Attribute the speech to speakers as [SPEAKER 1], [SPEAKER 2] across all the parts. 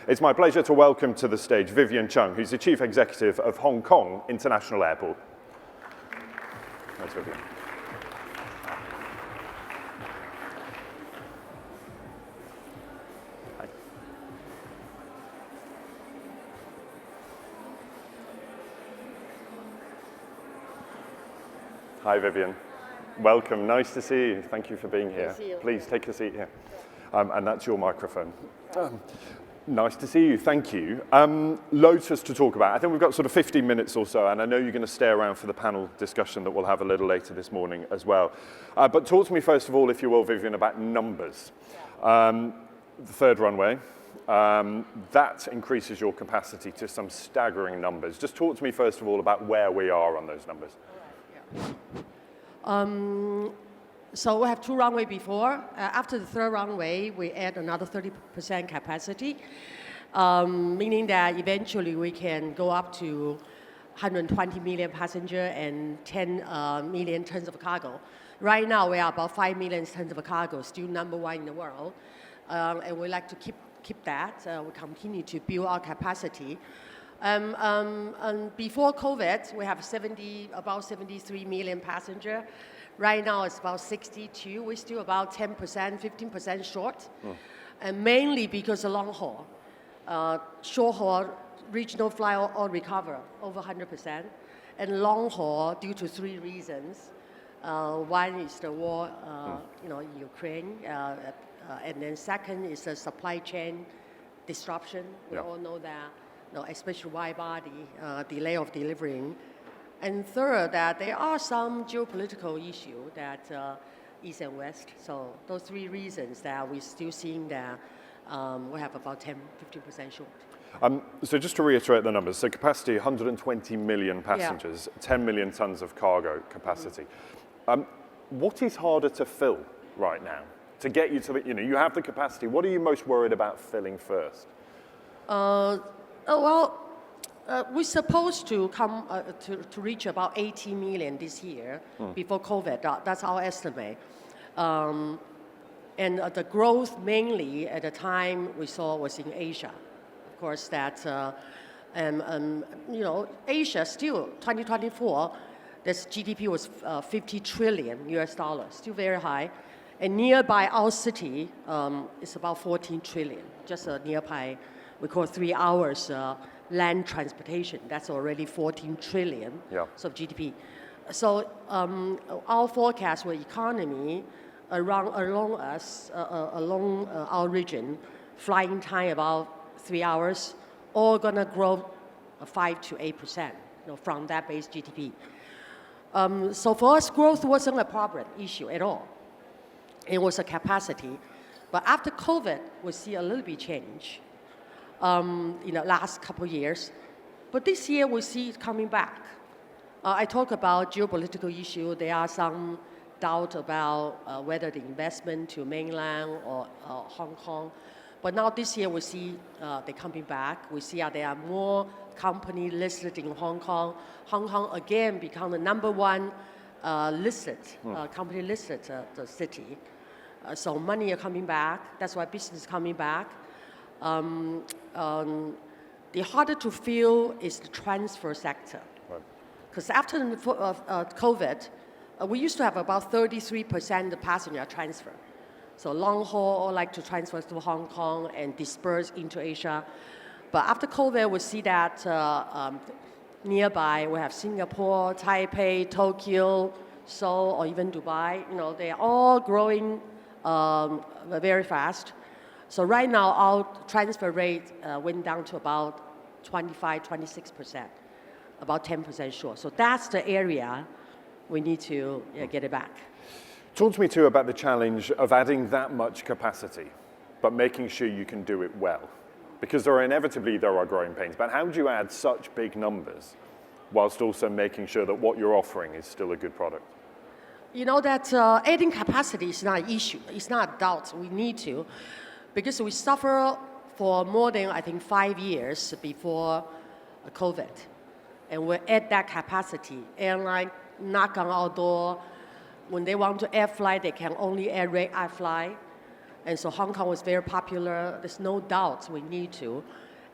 [SPEAKER 1] It's my pleasure to welcome to the stage Vivian Cheung, who's the Chief Executive of Hong Kong International Airport. Thanks, Vivian. Hi. Hi, Vivian. Welcome. Nice to see you. Thank you for being here.
[SPEAKER 2] Nice to see you.
[SPEAKER 1] Please take a seat here. And that's your microphone. Nice to see you. Thank you. Loads for us to talk about. I think we've got sort of 15 minutes or so, and I know you're going to stay around for the panel discussion that we'll have a little later this morning as well. But talk to me first of all, if you will, Vivian, about numbers. The third runway, that increases your capacity to some staggering numbers. Just talk to me first of all about where we are on those numbers.
[SPEAKER 2] So we have two runways before. After the third runway, we add another 30% capacity, meaning that eventually we can go up to 120 million passengers and 10 million tons of cargo. Right now, we are about 5 million tons of cargo, still number one in the world. And we like to keep that. We continue to build our capacity. And before COVID, we have about 73 million passengers. Right now, it's about 62. We're still about 10%, 15% short. And mainly because of long haul. Short haul, regional flight all recover, over 100%. And long haul, due to three reasons. One is the war in Ukraine. And then second is the supply chain disruption. We all know that, especially wide body, delay of delivering. And third, that there are some geopolitical issues that East and West. So those three reasons that we're still seeing that we have about 10-15% short.
[SPEAKER 1] So just to reiterate the numbers, so capacity 120 million passengers, 10 million tons of cargo capacity. What is harder to fill right now to get you to the, you have the capacity. What are you most worried about filling first?
[SPEAKER 2] We're supposed to come to reach about 80 million this year before COVID. That's our estimate. And the growth mainly at the time we saw was in Asia. Of course, that Asia still 2024, this GDP was 50 trillion US dollars, still very high. And nearby our city, it's about 14 trillion, just nearby. We call 3 hours land transportation. That's already 14 trillion of GDP. So our forecast for economy along our region, flying time about 3 hours, all gonna grow 5 to 8%. From that base GDP. So for us, growth wasn't a problem issue at all. It was a capacity. But after COVID, we see a little bit change. Last couple of years. But this year, we see it coming back. I talk about geopolitical issue. There are some doubt about whether the investment to mainland or Hong Kong. But now this year, we see they're coming back. We see there are more companies listed in Hong Kong. Hong Kong, again, become the number one company listed the city. So money are coming back. That's why business is coming back. The harder to fill is the transfer sector. Because after COVID, we used to have about 33% of passenger transfer. So long haul like to transfer to Hong Kong and disperse into Asia. But after COVID, we see that nearby we have Singapore, Taipei, Tokyo, Seoul, or even Dubai. They're all growing very fast. So right now, our transfer rate went down to about 25-26%, about 10% short. So that's the area we need to get it back.
[SPEAKER 1] Talk to me too about the challenge of adding that much capacity, but making sure you can do it well. Because there are growing pains. But how do you add such big numbers whilst also making sure that what you're offering is still a good product?
[SPEAKER 2] That adding capacity is not an issue. It's not a doubt. We need to. Because we suffer for more than, 5 years before COVID. And we add that capacity. Airline knock on our door. When they want to air fly, they can only air fly. And so Hong Kong was very popular. There's no doubt we need to.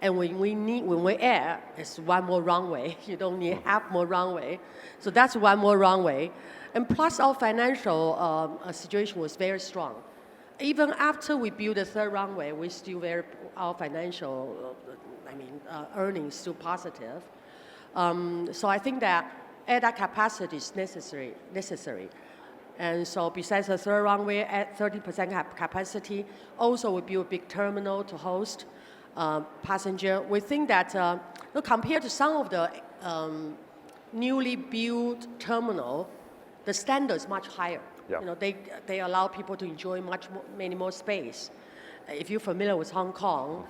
[SPEAKER 2] And when we air, it's one more runway. You don't need half more runway. So that's one more runway. And plus our financial situation was very strong. Even after we built the third runway, we still our financial, earnings still positive. So I think that air that capacity is necessary. And so besides the third runway at 30% capacity, also we build a big terminal to host passenger. We think that compared to some of the newly built terminal, the standard is much higher.
[SPEAKER 1] Yeah.
[SPEAKER 2] They allow people to enjoy many more space. If you're familiar with Hong Kong,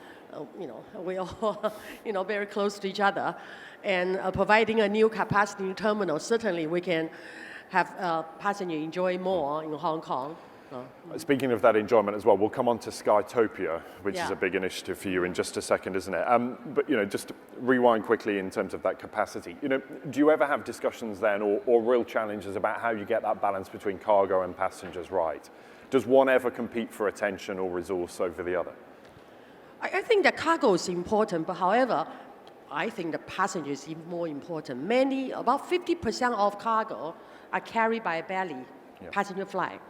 [SPEAKER 2] we all very close to each other, and providing a new capacity terminal, certainly we can have passengers enjoy more in Hong Kong.
[SPEAKER 1] Speaking of that enjoyment as well, we'll come on to Skytopia, which is
[SPEAKER 2] Yeah.
[SPEAKER 1] a big initiative for you in just a second, isn't it? But just rewind quickly in terms of that capacity. Do you ever have discussions then, or real challenges about how you get that balance between cargo and passengers right? Does one ever compete for attention or resource over the other?
[SPEAKER 2] I think that cargo is important, but however, I think the passenger is even more important. About 50% of cargo are carried by belly, passenger flight.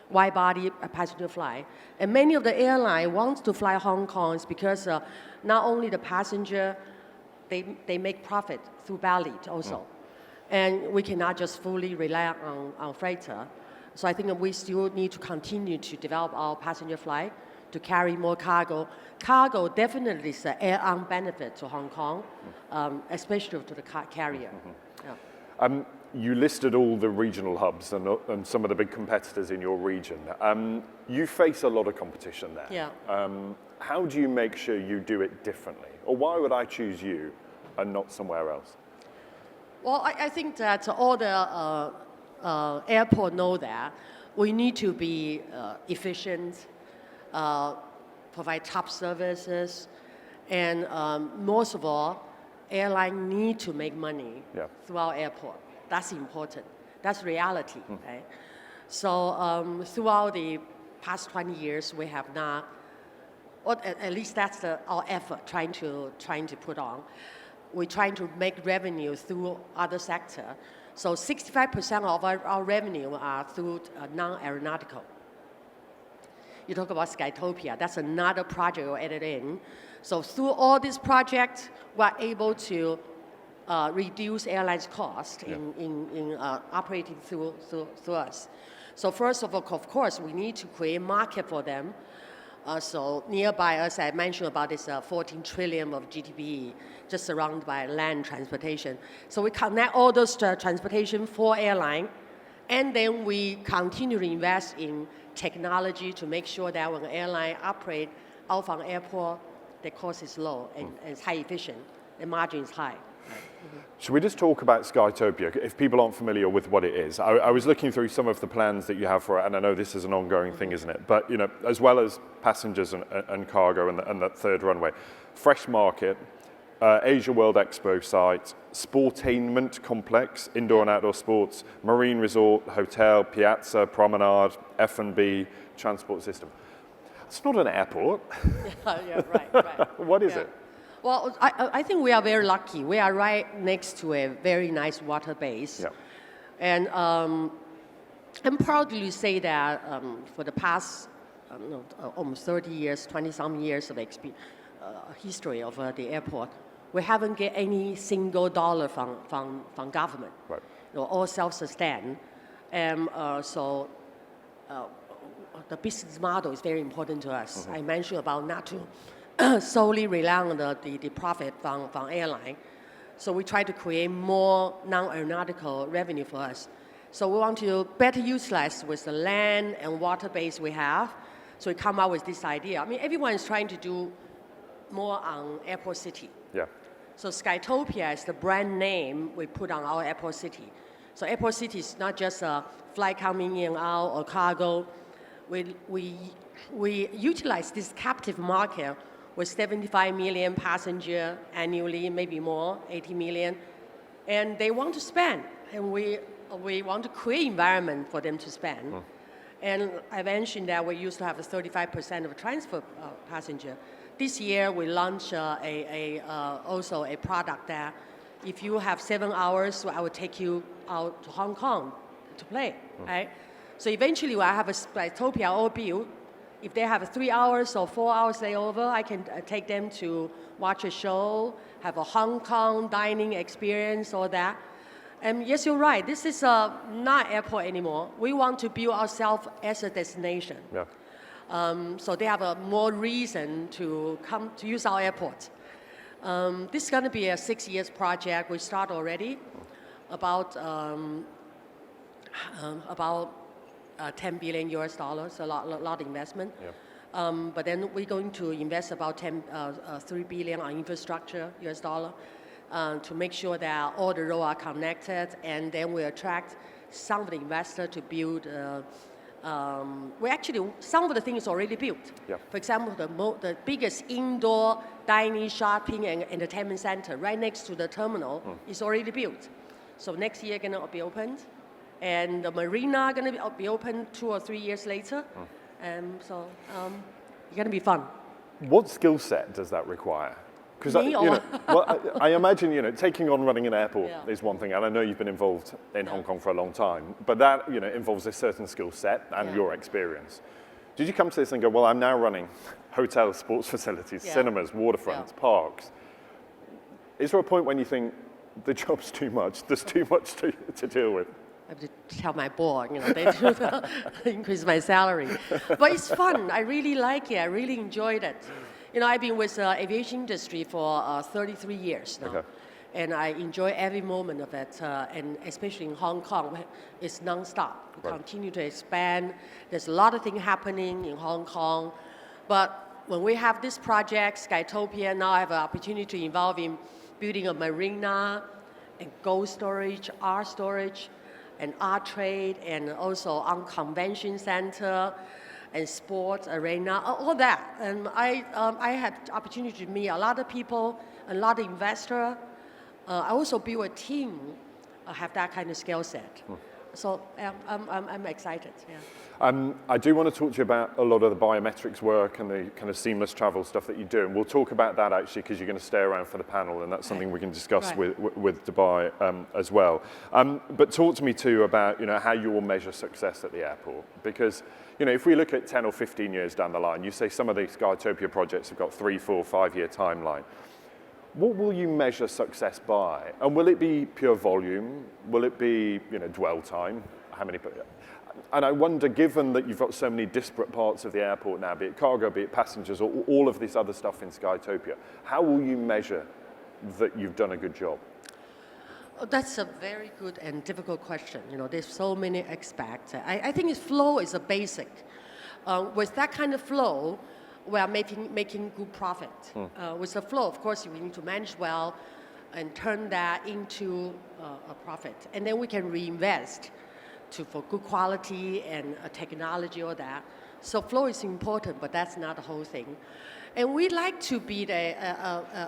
[SPEAKER 2] Wide body passenger flight. And many of the airlines want to fly Hong Kong because not only the passenger, they make profit through belly also. And we cannot just fully rely on freighter. So I think that we still need to continue to develop our passenger flight to carry more cargo. Cargo definitely is an air-on benefit to Hong Kong, especially to the carrier. Yeah.
[SPEAKER 1] You listed all the regional hubs and some of the big competitors in your region. You face a lot of competition there.
[SPEAKER 2] Yeah.
[SPEAKER 1] How do you make sure you do it differently? Or why would I choose you and not somewhere else?
[SPEAKER 2] Well, I think that all the airports know that we need to be efficient, provide top services, and most of all, airline need to make money through our airport. That's important. That's reality, right? So throughout the past 20 years, we have not, or at least that's our effort trying to put on. We're trying to make revenue through other sector. So 65% of our revenue are through non-aeronautical. You talk about Skytopia, that's another project we added in. So through all these projects, we're able to reduce airlines' cost in operating through us. So first of all, of course, we need to create market for them. So nearby us, I mentioned about this 14 trillion of GDP just surrounded by land transportation. So we connect all those transportation for airline, and then we continue to invest in technology to make sure that when an airline operate out from airport, the cost is low and it's high efficient, the margin is high.
[SPEAKER 1] Should we just talk about Skytopia, if people aren't familiar with what it is? I was looking through some of the plans that you have for it, and I know this is an ongoing thing, isn't it? But as well as passengers and cargo and that third runway, fresh market, Asia World Expo site, sportainment complex, indoor and outdoor sports, marine resort, hotel, piazza, promenade, F&B, transport system. It's not an airport.
[SPEAKER 2] Yeah, right.
[SPEAKER 1] What is it?
[SPEAKER 2] Well, I think we are very lucky. We are right next to a very nice water base. Yeah. And I'm proud to say that for the past almost 30 years, 20-some years of history of the airport, we haven't get any single dollar from government.
[SPEAKER 1] Right.
[SPEAKER 2] All self-sustained. And so the business model is very important to us. Mm-hmm. I mentioned about not to solely rely on the profit from airline. So we try to create more non-aeronautical revenue for us. So we want to better utilize with the land and water base we have. So we come up with this idea. I mean, everyone is trying to do more on airport city. Yeah. So Skytopia is the brand name we put on our airport city. So airport city is not just a flight coming in and out or cargo. We utilize this captive market with 75 million passengers annually, maybe more, 80 million. And they want to spend. And we want to create environment for them to spend. And I mentioned that we used to have a 35% of transfer passenger. This year we launched also a product that if you have 7 hours, so I will take you out to Hong Kong to play, right? So eventually when I have a Skytopia all built, if they have 3 hours or 4 hours layover, I can take them to watch a show, have a Hong Kong dining experience, all that. And yes, you're right, this is not airport anymore. We want to build ourselves as a destination.
[SPEAKER 1] Yeah.
[SPEAKER 2] So they have a more reason to come to use our airport. This is going to be a 6 years project. We start already about 10 billion US dollars, a lot of investment.
[SPEAKER 1] Yeah.
[SPEAKER 2] But then we're going to invest about 3 billion on infrastructure US dollar to make sure that all the roads are connected, and then we attract some of the investors to build. Some of the things already built.
[SPEAKER 1] Yeah.
[SPEAKER 2] For example, the biggest indoor dining, shopping, and entertainment center right next to the terminal is already built. So next year going to be opened, and the marina going to be open 2 or 3 years later. So it's going to be fun.
[SPEAKER 1] What skill set does that require? Because I imagine taking on running an airport is one thing, and I know you've been involved in Hong Kong for a long time, but that involves a certain skill set and your experience. Did you come to this and go, well, I'm now running hotels, sports facilities, cinemas, waterfronts, parks? Is there a point when you think the job's too much? There's too much to deal with.
[SPEAKER 2] I have to tell my board, they do increase my salary. But it's fun. I really like it. I really enjoyed it. I've been with the aviation industry for 33 years now. Okay. And I enjoy every moment of it. And especially in Hong Kong, it's nonstop. We continue to expand. There's a lot of things happening in Hong Kong. But when we have this project, Skytopia, now I have an opportunity to involve in building a marina and gold storage, art storage, and art trade, and also on convention center and sports arena, all that. And I had the opportunity to meet a lot of people, a lot of investors. I also build a team, have that kind of skill set. So I'm excited. Yeah.
[SPEAKER 1] I do want to talk to you about a lot of the biometrics work and the kind of seamless travel stuff that you do. And we'll talk about that actually, because you're going to stay around for the panel, and that's something we can discuss with Dubai as well. But talk to me too about how you will measure success at the airport, because if we look at 10 or 15 years down the line, you say some of these Skytopia projects have got 3, 4, 5 year timeline. What will you measure success by? And will it be pure volume? Will it be dwell time? How many? And I wonder, given that you've got so many disparate parts of the airport now, be it cargo, be it passengers, or all of this other stuff in Skytopia, how will you measure that you've done a good job?
[SPEAKER 2] That's a very good and difficult question. There's so many aspects. I think flow is a basic. With that kind of flow, we are making good profit. With the flow, of course, we need to manage well and turn that into a profit. And then we can reinvest for good quality and technology, all that. So flow is important, but that's not the whole thing. And we like to be the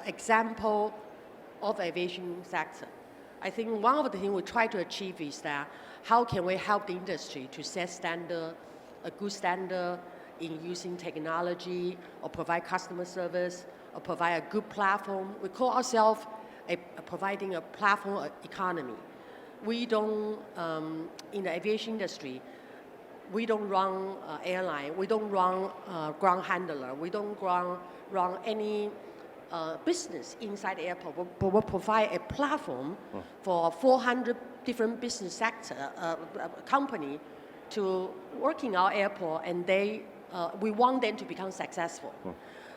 [SPEAKER 2] example of the aviation sector. I think one of the things we try to achieve is that how can we help the industry to set a good standard in using technology, or provide customer service, or provide a good platform. We call ourselves providing a platform economy. We don't, in the aviation industry, we don't run airline, we don't run ground handler, we don't run any business inside the airport, but we provide a platform for 400 different business sector company to work in our airport, and we want them to become successful.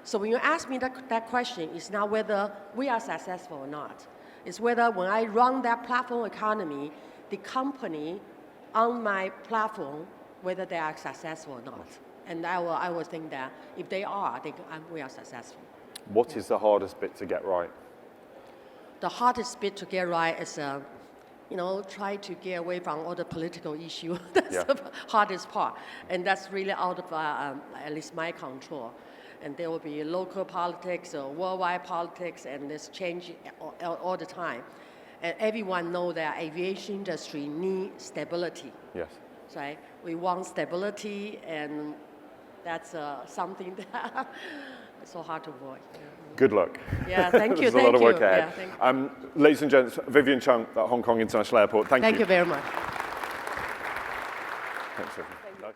[SPEAKER 2] So when you ask me that question, it's not whether we are successful or not. It's whether when I run that platform economy, the company on my platform, whether they are successful or not. And I will think that if they are, we are successful.
[SPEAKER 1] What is the hardest bit to get right?
[SPEAKER 2] The hardest bit to get right is try to get away from all the political issue. That's the hardest part. And that's really out of at least my control. And there will be local politics or worldwide politics, and this change all the time. And everyone knows that aviation industry needs stability.
[SPEAKER 1] Yes.
[SPEAKER 2] right? We want stability, and that's something that it's so hard to avoid.
[SPEAKER 1] Good luck.
[SPEAKER 2] Yeah, thank you.
[SPEAKER 1] There's a lot of work ahead.
[SPEAKER 2] Yeah, thank you.
[SPEAKER 1] Ladies and gents, Vivian Cheung at Hong Kong International Airport. Thank you.
[SPEAKER 2] Thank you very much.
[SPEAKER 1] Thanks, Vivian.